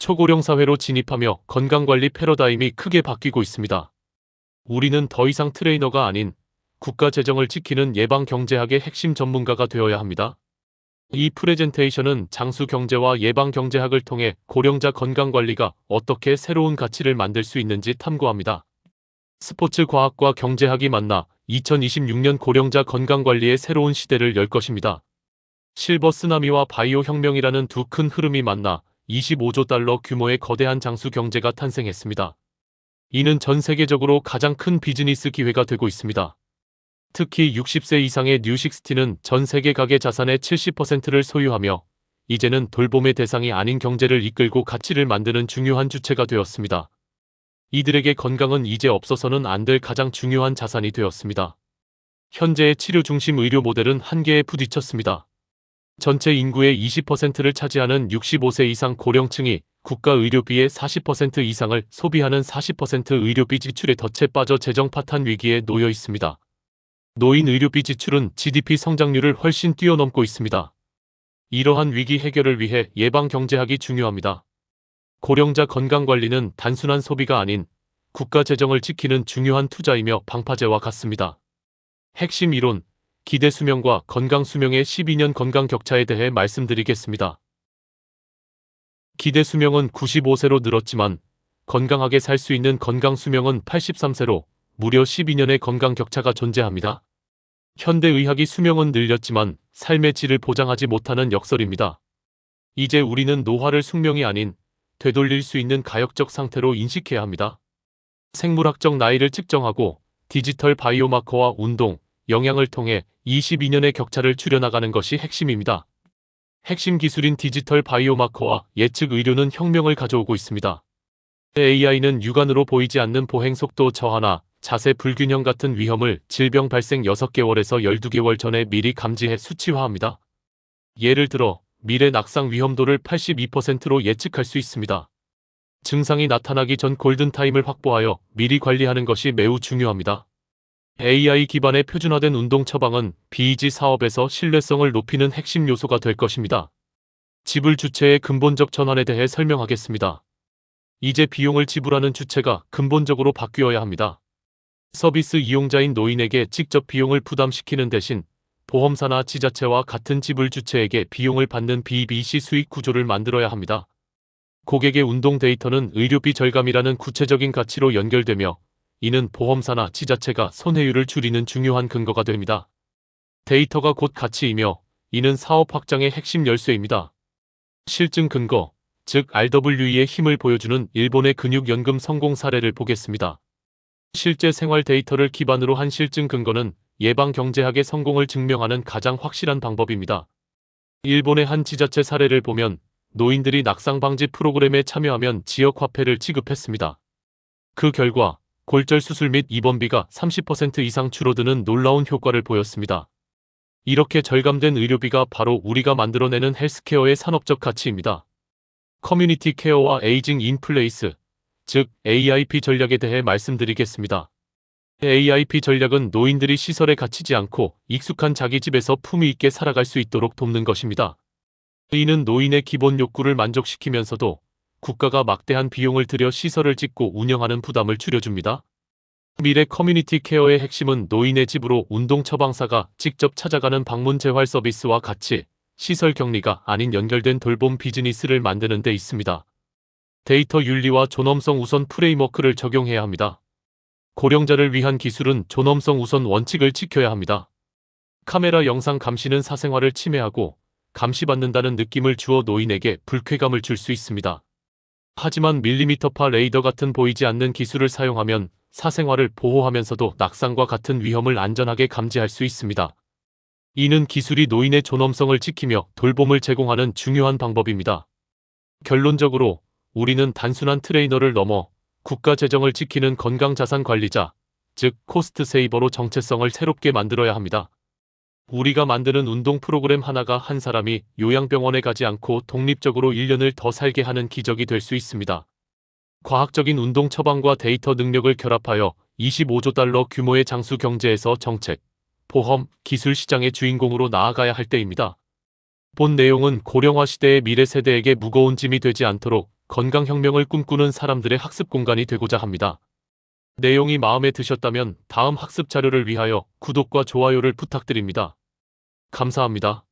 초고령 사회로 진입하며 건강관리 패러다임이 크게 바뀌고 있습니다. 우리는 더 이상 트레이너가 아닌 국가 재정을 지키는 예방경제학의 핵심 전문가가 되어야 합니다. 이 프레젠테이션은 장수경제와 예방경제학을 통해 고령자 건강관리가 어떻게 새로운 가치를 만들 수 있는지 탐구합니다. 스포츠 과학과 경제학이 만나 2026년 고령자 건강관리의 새로운 시대를 열 것입니다. 실버 쓰나미와 바이오 혁명이라는 두 큰 흐름이 만나 25조 달러 규모의 거대한 장수 경제가 탄생했습니다. 이는 전 세계적으로 가장 큰 비즈니스 기회가 되고 있습니다. 특히 60세 이상의 뉴식스티는 전 세계 가계 자산의 70%를 소유하며 이제는 돌봄의 대상이 아닌 경제를 이끌고 가치를 만드는 중요한 주체가 되었습니다. 이들에게 건강은 이제 없어서는 안 될 가장 중요한 자산이 되었습니다. 현재의 치료 중심 의료 모델은 한계에 부딪혔습니다. 전체 인구의 20%를 차지하는 65세 이상 고령층이 국가 의료비의 40% 이상을 소비하는 40% 의료비 지출에 덫에 빠져 재정 파탄 위기에 놓여 있습니다. 노인 의료비 지출은 GDP 성장률을 훨씬 뛰어넘고 있습니다. 이러한 위기 해결을 위해 예방경제학이 중요합니다. 고령자 건강관리는 단순한 소비가 아닌 국가 재정을 지키는 중요한 투자이며 방파제와 같습니다. 핵심 이론, 기대 수명과 건강 수명의 12년 건강 격차에 대해 말씀드리겠습니다. 기대 수명은 95세로 늘었지만 건강하게 살 수 있는 건강 수명은 83세로 무려 12년의 건강 격차가 존재합니다. 현대의학이 수명은 늘렸지만 삶의 질을 보장하지 못하는 역설입니다. 이제 우리는 노화를 숙명이 아닌 되돌릴 수 있는 가역적 상태로 인식해야 합니다. 생물학적 나이를 측정하고 디지털 바이오마커와 운동, 영양을 통해 22년의 격차를 줄여나가는 것이 핵심입니다. 핵심 기술인 디지털 바이오마커와 예측 의료는 혁명을 가져오고 있습니다. AI는 육안으로 보이지 않는 보행 속도 저하나 자세 불균형 같은 위험을 질병 발생 6개월에서 12개월 전에 미리 감지해 수치화합니다. 예를 들어 미래 낙상 위험도를 82%로 예측할 수 있습니다. 증상이 나타나기 전 골든타임을 확보하여 미리 관리하는 것이 매우 중요합니다. AI 기반의 표준화된 운동 처방은 BEG 사업에서 신뢰성을 높이는 핵심 요소가 될 것입니다. 지불 주체의 근본적 전환에 대해 설명하겠습니다. 이제 비용을 지불하는 주체가 근본적으로 바뀌어야 합니다. 서비스 이용자인 노인에게 직접 비용을 부담시키는 대신 보험사나 지자체와 같은 지불 주체에게 비용을 받는 BBC 수익 구조를 만들어야 합니다. 고객의 운동 데이터는 의료비 절감이라는 구체적인 가치로 연결되며 이는 보험사나 지자체가 손해율을 줄이는 중요한 근거가 됩니다. 데이터가 곧 가치이며 이는 사업 확장의 핵심 열쇠입니다. 실증 근거, 즉 RWE의 힘을 보여주는 일본의 근육연금 성공 사례를 보겠습니다. 실제 생활 데이터를 기반으로 한 실증 근거는 예방경제학의 성공을 증명하는 가장 확실한 방법입니다. 일본의 한 지자체 사례를 보면 노인들이 낙상 방지 프로그램에 참여하면 지역 화폐를 지급했습니다. 그 결과 골절 수술 및 입원비가 30% 이상 줄어드는 놀라운 효과를 보였습니다. 이렇게 절감된 의료비가 바로 우리가 만들어내는 헬스케어의 산업적 가치입니다. 커뮤니티 케어와 에이징 인 플레이스, 즉 AIP 전략에 대해 말씀드리겠습니다. AIP 전략은 노인들이 시설에 갇히지 않고 익숙한 자기 집에서 품위 있게 살아갈 수 있도록 돕는 것입니다. 이는 노인의 기본 욕구를 만족시키면서도 국가가 막대한 비용을 들여 시설을 짓고 운영하는 부담을 줄여줍니다. 미래 커뮤니티 케어의 핵심은 노인의 집으로 운동 처방사가 직접 찾아가는 방문 재활 서비스와 같이 시설 격리가 아닌 연결된 돌봄 비즈니스를 만드는 데 있습니다. 데이터 윤리와 존엄성 우선 프레임워크를 적용해야 합니다. 고령자를 위한 기술은 존엄성 우선 원칙을 지켜야 합니다. 카메라 영상 감시는 사생활을 침해하고 감시받는다는 느낌을 주어 노인에게 불쾌감을 줄 수 있습니다. 하지만 밀리미터파 레이더 같은 보이지 않는 기술을 사용하면 사생활을 보호하면서도 낙상과 같은 위험을 안전하게 감지할 수 있습니다. 이는 기술이 노인의 존엄성을 지키며 돌봄을 제공하는 중요한 방법입니다. 결론적으로 우리는 단순한 트레이너를 넘어 국가 재정을 지키는 건강자산 관리자, 즉 코스트 세이버로 정체성을 새롭게 만들어야 합니다. 우리가 만드는 운동 프로그램 하나가 한 사람이 요양병원에 가지 않고 독립적으로 1년을 더 살게 하는 기적이 될 수 있습니다. 과학적인 운동 처방과 데이터 능력을 결합하여 25조 달러 규모의 장수 경제에서 정책, 보험, 기술 시장의 주인공으로 나아가야 할 때입니다. 본 내용은 고령화 시대의 미래 세대에게 무거운 짐이 되지 않도록 건강혁명을 꿈꾸는 사람들의 학습 공간이 되고자 합니다. 내용이 마음에 드셨다면 다음 학습 자료를 위하여 구독과 좋아요를 부탁드립니다. 감사합니다.